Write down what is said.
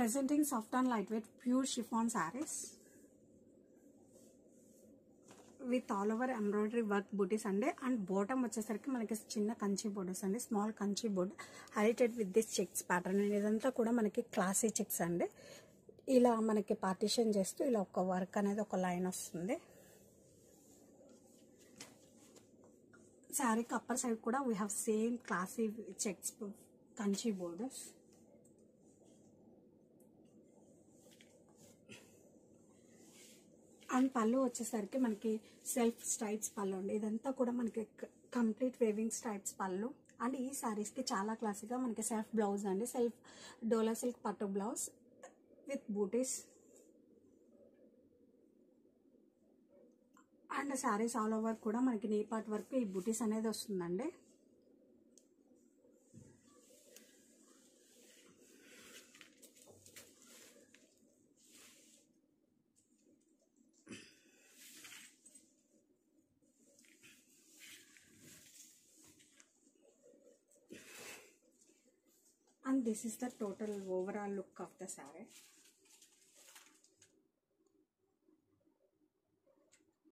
Presenting soft and lightweight pure chiffon sarees with all over embroidery work booties and bottom వచ్చేసరికి మనకి చిన్న Kanchi borders అండి, small Kanchi border highlighted with this checks pattern అండి. ఇదంతా కూడా మనకి క్లాసీ చెక్స్ అండి. ఇలా మనకి పార్టిషన్ చేస్తూ ఇలా ఒక వర్క్ అనేది ఒక లైన్ వస్తుంది. శారీకి అప్పర్ సైడ్ కూడా we have same classy checks Kanchi borders. And పళ్ళు వచ్చేసరికి మనకి సెల్ఫ్ స్ట్రైప్స్ పళ్ళు అండి. ఇదంతా కూడా మనకి కంప్లీట్ వేవింగ్ స్ట్రైప్స్ పళ్ళు. అండ్ ఈ శారీస్కి చాలా క్లాసిక్గా మనకి సెల్ఫ్ బ్లౌజ్ అండి, సెల్ఫ్ డోలా సిల్క్ పట్టు బ్లౌజ్ విత్ బూటీస్. అండ్ శారీస్ ఆల్ ఓవర్ కూడా మనకి నీ పార్ట్ వరకు ఈ బూటీస్ అనేది వస్తుందండి. And this is the total overall look of the saree.